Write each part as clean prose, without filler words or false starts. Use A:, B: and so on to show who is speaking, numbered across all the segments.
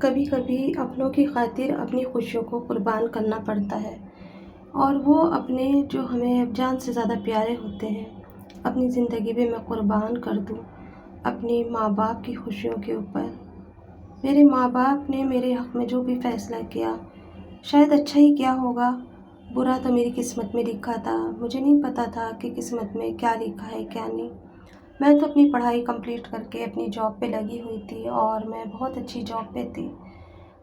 A: कभी कभी अपनों की खातिर अपनी खुशियों को कुर्बान करना पड़ता है। और वो अपने जो हमें जान से ज़्यादा प्यारे होते हैं अपनी ज़िंदगी में मैं कुर्बान कर दूँ अपने माँ बाप की खुशियों के ऊपर। मेरे माँ बाप ने मेरे हक़ में जो भी फ़ैसला किया शायद अच्छा ही किया होगा। बुरा तो मेरी किस्मत में लिखा था, मुझे नहीं पता था कि किस्मत में क्या लिखा है क्या नहीं। मैं तो अपनी पढ़ाई कंप्लीट करके अपनी जॉब पे लगी हुई थी और मैं बहुत अच्छी जॉब पे थी।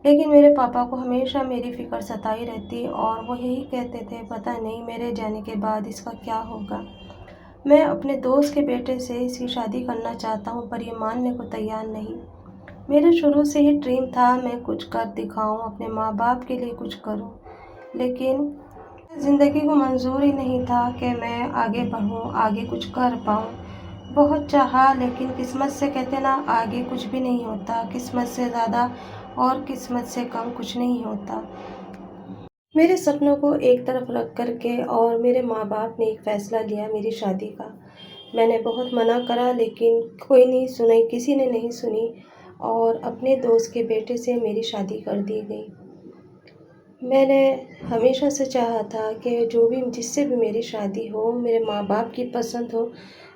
A: लेकिन मेरे पापा को हमेशा मेरी फ़िक्र सताई रहती और वो यही कहते थे पता नहीं मेरे जाने के बाद इसका क्या होगा। मैं अपने दोस्त के बेटे से इसकी शादी करना चाहता हूँ पर ये मानने को तैयार नहीं। मेरा शुरू से ही ड्रीम था मैं कुछ कर दिखाऊँ, अपने माँ बाप के लिए कुछ करूँ। लेकिन ज़िंदगी को मंज़ूर ही नहीं था कि मैं आगे बढ़ूँ, आगे कुछ कर पाऊँ। बहुत चाहा लेकिन किस्मत से कहते ना आगे कुछ भी नहीं होता, किस्मत से ज़्यादा और किस्मत से कम कुछ नहीं होता। मेरे सपनों को एक तरफ रख कर के और मेरे माँ बाप ने एक फ़ैसला लिया मेरी शादी का। मैंने बहुत मना करा लेकिन कोई नहीं सुनी, किसी ने नहीं सुनी और अपने दोस्त के बेटे से मेरी शादी कर दी गई। मैंने हमेशा से चाहा था कि जो भी जिससे भी मेरी शादी हो मेरे माँ बाप की पसंद हो,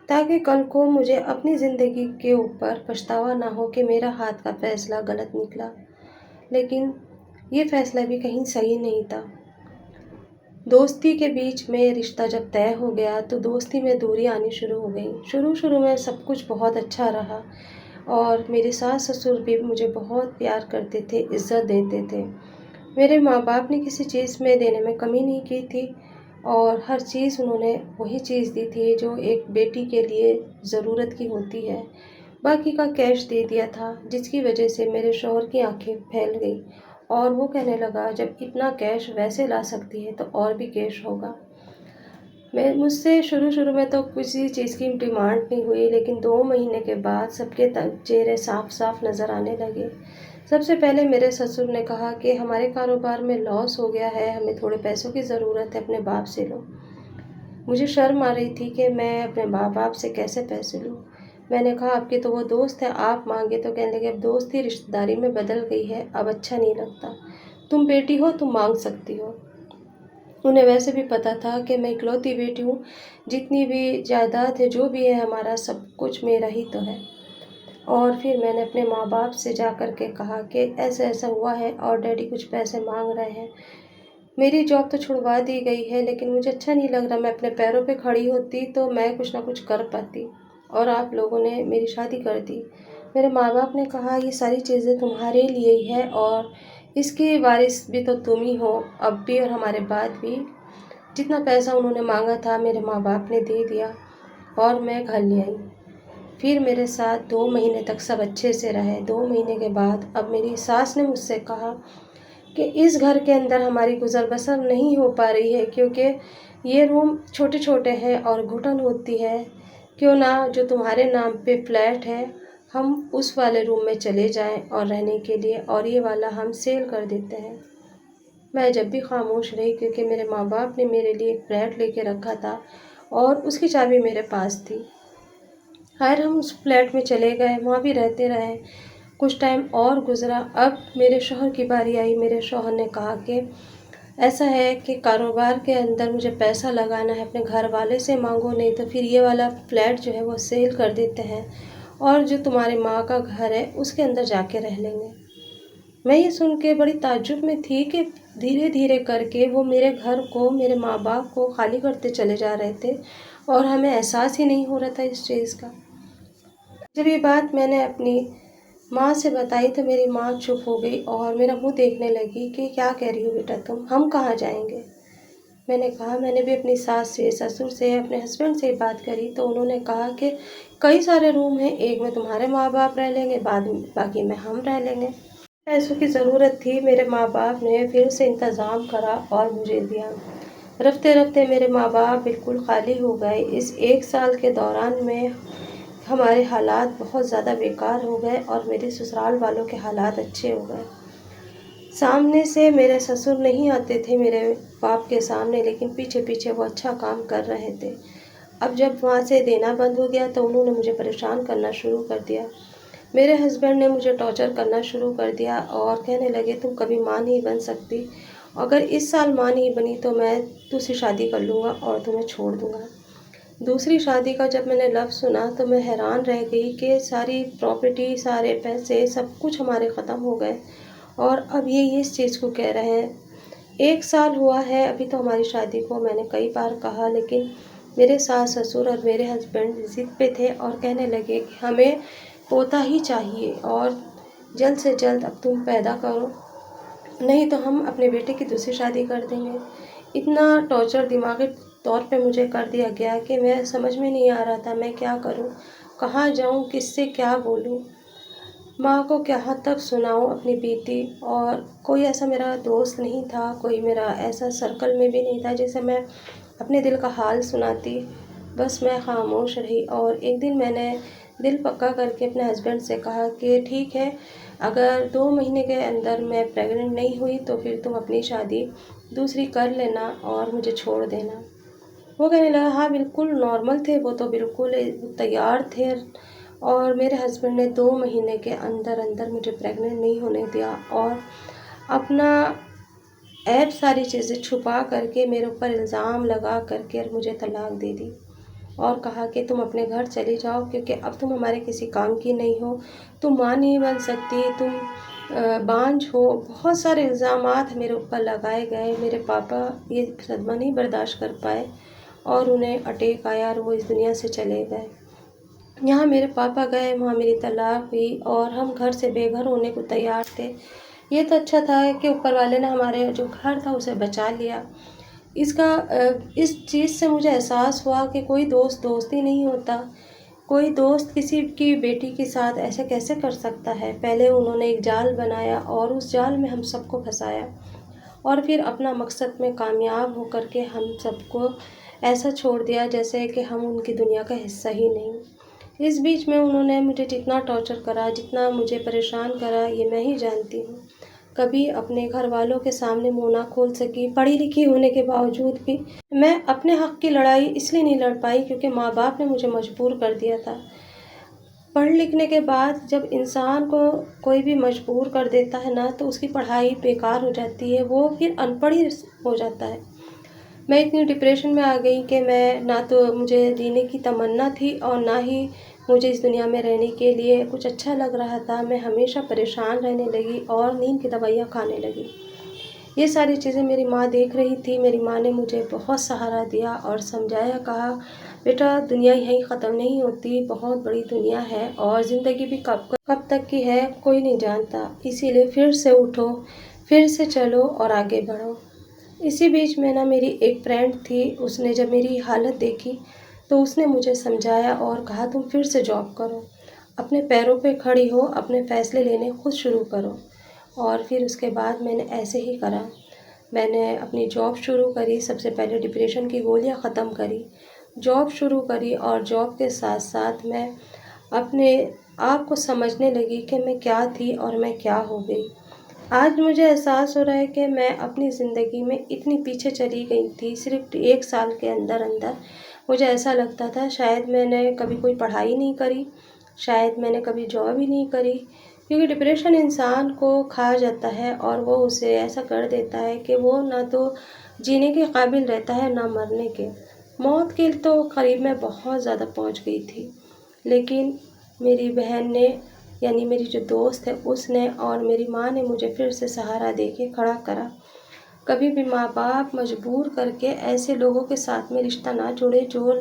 A: ताकि कल को मुझे अपनी ज़िंदगी के ऊपर पछतावा ना हो कि मेरा हाथ का फ़ैसला गलत निकला। लेकिन ये फ़ैसला भी कहीं सही नहीं था। दोस्ती के बीच में रिश्ता जब तय हो गया तो दोस्ती में दूरी आनी शुरू हो गई। शुरू में सब कुछ बहुत अच्छा रहा और मेरे सास ससुर भी मुझे बहुत प्यार करते थे, इज़्ज़त देते थे। मेरे माँ बाप ने किसी चीज़ में देने में कमी नहीं की थी और हर चीज़ उन्होंने वही चीज़ दी थी जो एक बेटी के लिए ज़रूरत की होती है। बाकी का कैश दे दिया था जिसकी वजह से मेरे शौहर की आंखें फैल गई और वो कहने लगा जब इतना कैश वैसे ला सकती है तो और भी कैश होगा। मैं मुझसे शुरू में तो किसी चीज़ की डिमांड नहीं हुई लेकिन 2 महीने के बाद सबके चेहरे साफ नज़र आने लगे। सबसे पहले मेरे ससुर ने कहा कि हमारे कारोबार में लॉस हो गया है, हमें थोड़े पैसों की ज़रूरत है, अपने बाप से लो। मुझे शर्म आ रही थी कि मैं अपने माँ बाप से कैसे पैसे लूँ। मैंने कहा आपके तो वो दोस्त है, आप मांगे तो कहने लगे अब दोस्ती रिश्तेदारी में बदल गई है, अब अच्छा नहीं लगता। तुम बेटी हो, तुम मांग सकती हो। उन्हें वैसे भी पता था कि मैं इकलौती बेटी हूँ, जितनी भी जायदाद है जो भी है हमारा सब कुछ मेरा ही तो है। और फिर मैंने अपने माँ बाप से जा कर के कहा कि ऐसा हुआ है और डैडी कुछ पैसे मांग रहे हैं। मेरी जॉब तो छुड़वा दी गई है लेकिन मुझे अच्छा नहीं लग रहा, मैं अपने पैरों पे खड़ी होती तो मैं कुछ ना कुछ कर पाती और आप लोगों ने मेरी शादी कर दी। मेरे माँ बाप ने कहा ये सारी चीज़ें तुम्हारे लिए ही है और इसकी वारिस भी तो तुम ही हो, अब भी और हमारे बाद भी। जितना पैसा उन्होंने मांगा था मेरे माँ बाप ने दे दिया और मैं घर ले आई। फिर मेरे साथ 2 महीने तक सब अच्छे से रहे। 2 महीने के बाद अब मेरी सास ने मुझसे कहा कि इस घर के अंदर हमारी गुज़र बसर नहीं हो पा रही है क्योंकि ये रूम छोटे-छोटे हैं और घुटन होती है। क्यों ना जो तुम्हारे नाम पे फ्लैट है हम उस वाले रूम में चले जाएं और रहने के लिए और ये वाला हम सेल कर देते हैं। मैं जब भी खामोश रही क्योंकि मेरे माँ बाप ने मेरे लिए एक फ्लैट लेके रखा था और उसकी चाबी मेरे पास थी। खैर हम उस फ्लैट में चले गए, वहाँ भी रहते रहे। कुछ टाइम और गुज़रा, अब मेरे शौहर की बारी आई। मेरे शौहर ने कहा कि ऐसा है कि कारोबार के अंदर मुझे पैसा लगाना है, अपने घर वाले से मांगो नहीं तो फिर ये वाला फ्लैट जो है वो सेल कर देते हैं और जो तुम्हारी माँ का घर है उसके अंदर जाके रह लेंगे। मैं ये सुन के बड़ी ताज्जुब में थी कि धीरे-धीरे करके वो मेरे घर को, मेरे माँ बाप को खाली करते चले जा रहे थे और हमें एहसास ही नहीं हो रहा था इस चीज़ का। जब ये बात मैंने अपनी माँ से बताई तो मेरी माँ चुप हो गई और मेरा मुँह देखने लगी कि क्या कह रही हो बेटा तुम, हम कहाँ जाएंगे। मैंने कहा मैंने भी अपनी सास से, ससुर से, अपने हस्बैंड से बात करी तो उन्होंने कहा कि कई सारे रूम हैं, एक में तुम्हारे माँ बाप रह लेंगे, बाकी में हम रह लेंगे। पैसों की ज़रूरत थी, मेरे माँ बाप ने फिर से इंतज़ाम करा और मुझे दिया। रफ्ते रफ्ते मेरे माँ बाप बिल्कुल खाली हो गए। इस 1 साल के दौरान में हमारे हालात बहुत ज़्यादा बेकार हो गए और मेरे ससुराल वालों के हालात अच्छे हो गए। सामने से मेरे ससुर नहीं आते थे मेरे बाप के सामने, लेकिन पीछे वो अच्छा काम कर रहे थे। अब जब वहाँ से देना बंद हो गया तो उन्होंने मुझे परेशान करना शुरू कर दिया। मेरे हस्बैंड ने मुझे टॉर्चर करना शुरू कर दिया और कहने लगे तुम कभी माँ नहीं बन सकती, अगर इस साल माँ नहीं बनी तो मैं दूसरी शादी कर लूँगा और तुम्हें छोड़ दूँगा। दूसरी शादी का जब मैंने लफ्ज़ सुना तो मैं हैरान रह गई कि सारी प्रॉपर्टी, सारे पैसे, सब कुछ हमारे ख़त्म हो गए और अब ये इस चीज़ को कह रहे हैं। 1 साल हुआ है अभी तो हमारी शादी को, मैंने कई बार कहा, लेकिन मेरे सास-ससुर और मेरे हस्बैंड ज़िद पे थे और कहने लगे कि हमें पोता ही चाहिए और जल्द से जल्द अब तुम पैदा करो, नहीं तो हम अपने बेटे की दूसरी शादी कर देंगे। इतना टॉर्चर दिमागी तौर पे मुझे कर दिया गया कि मैं समझ में नहीं आ रहा था मैं क्या करूँ, कहाँ जाऊँ, किससे क्या बोलूँ, माँ को कहाँ तक सुनाऊँ अपनी बीती। और कोई ऐसा मेरा दोस्त नहीं था, कोई मेरा ऐसा सर्कल में भी नहीं था जिसे मैं अपने दिल का हाल सुनाती। बस मैं खामोश रही और एक दिन मैंने दिल पक्का करके अपने हस्बैंड से कहा कि ठीक है, अगर 2 महीने के अंदर मैं प्रेग्नेंट नहीं हुई तो फिर तुम अपनी शादी दूसरी कर लेना और मुझे छोड़ देना। वो कहने लगा हाँ बिल्कुल नॉर्मल थे, वो तो बिल्कुल तैयार थे। और मेरे हस्बैंड ने 2 महीने के अंदर अंदर मुझे प्रेग्नेंट नहीं होने दिया और अपना ऐब सारी चीज़ें छुपा करके मेरे ऊपर इल्ज़ाम लगा करके और मुझे तलाक दे दी और कहा कि तुम अपने घर चली जाओ क्योंकि अब तुम हमारे किसी काम की नहीं हो, तुम माँ नहीं बन सकती, तुम बांझ हो। बहुत सारे इल्ज़ामात मेरे ऊपर लगाए गए। मेरे पापा ये सदमा नहीं बर्दाश्त कर पाए और उन्हें अटैक आया और वो इस दुनिया से चले गए। यहाँ मेरे पापा गए, वहाँ मेरी तलाक हुई और हम घर से बेघर होने को तैयार थे। ये तो अच्छा था कि ऊपर वाले ने हमारे जो घर था उसे बचा लिया। इस चीज़ से मुझे एहसास हुआ कि कोई दोस्त दोस्त ही नहीं होता। कोई दोस्त किसी की बेटी के साथ ऐसे कैसे कर सकता है। पहले उन्होंने एक जाल बनाया और उस जाल में हम सबको फंसाया और फिर अपना मकसद में कामयाब होकर के हम सबको ऐसा छोड़ दिया जैसे कि हम उनकी दुनिया का हिस्सा ही नहीं। इस बीच में उन्होंने मुझे जितना टॉर्चर करा, जितना मुझे परेशान करा, ये मैं ही जानती हूँ। कभी अपने घर वालों के सामने मुँह ना खोल सकी, पढ़ी लिखी होने के बावजूद भी मैं अपने हक़ की लड़ाई इसलिए नहीं लड़ पाई क्योंकि माँ बाप ने मुझे मजबूर कर दिया था। पढ़ लिखने के बाद जब इंसान को कोई भी मजबूर कर देता है ना, तो उसकी पढ़ाई बेकार हो जाती है, वो फिर अनपढ़ ही हो जाता है। मैं इतनी डिप्रेशन में आ गई कि मैं ना तो मुझे जीने की तमन्ना थी और ना ही मुझे इस दुनिया में रहने के लिए कुछ अच्छा लग रहा था। मैं हमेशा परेशान रहने लगी और नींद की दवाइयाँ खाने लगी। ये सारी चीज़ें मेरी माँ देख रही थी। मेरी माँ ने मुझे बहुत सहारा दिया और समझाया, कहा बेटा दुनिया यहीं ख़त्म नहीं होती, बहुत बड़ी दुनिया है और ज़िंदगी भी कब कब तक की है कोई नहीं जानता। इसीलिए फिर से उठो, फिर से चलो और आगे बढ़ो। इसी बीच में ना मेरी एक फ्रेंड थी, उसने जब मेरी हालत देखी तो उसने मुझे समझाया और कहा तुम फिर से जॉब करो, अपने पैरों पे खड़ी हो, अपने फ़ैसले लेने खुद शुरू करो। और फिर उसके बाद मैंने ऐसे ही करा। मैंने अपनी जॉब शुरू करी, सबसे पहले डिप्रेशन की गोलियां ख़त्म करी, जॉब शुरू करी और जॉब के साथ साथ मैं अपने आप को समझने लगी कि मैं क्या थी और मैं क्या हो गई। आज मुझे एहसास हो रहा है कि मैं अपनी ज़िंदगी में इतनी पीछे चली गई थी सिर्फ़ 1 साल के अंदर-अंदर। मुझे ऐसा लगता था शायद मैंने कभी कोई पढ़ाई नहीं करी, शायद मैंने कभी जॉब ही नहीं करी, क्योंकि डिप्रेशन इंसान को खा जाता है और वो उसे ऐसा कर देता है कि वो ना तो जीने के काबिल रहता है ना मरने के। मौत के तो करीब मैं बहुत ज़्यादा पहुंच गई थी, लेकिन मेरी बहन ने यानी मेरी जो दोस्त है उसने और मेरी माँ ने मुझे फिर से सहारा दे के खड़ा करा। कभी भी माँ बाप मजबूर करके ऐसे लोगों के साथ में रिश्ता ना जोड़े जो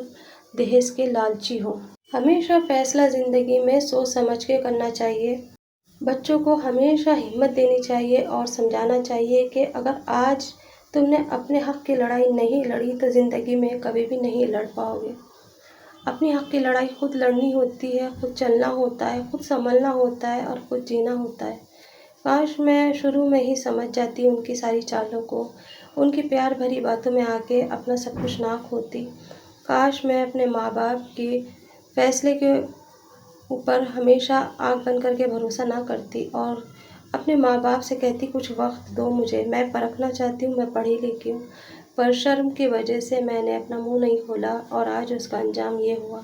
A: दहेज के लालची हो। हमेशा फैसला ज़िंदगी में सोच समझ के करना चाहिए। बच्चों को हमेशा हिम्मत देनी चाहिए और समझाना चाहिए कि अगर आज तुमने अपने हक़ की लड़ाई नहीं लड़ी तो ज़िंदगी में कभी भी नहीं लड़ पाओगे। अपने हक़ की लड़ाई खुद लड़नी होती है, खुद चलना होता है, खुद संभलना होता है और खुद जीना होता है। काश मैं शुरू में ही समझ जाती उनकी सारी चालों को, उनकी प्यार भरी बातों में आके अपना सब कुछ ना खोती। काश मैं अपने माँ बाप के फ़ैसले के ऊपर हमेशा आँख बंद करके भरोसा ना करती और अपने माँ बाप से कहती कुछ वक्त दो मुझे, मैं परखना चाहती हूँ, मैं पढ़ी लिखी हूँ। पर शर्म की वजह से मैंने अपना मुँह नहीं खोला और आज उसका अंजाम ये हुआ।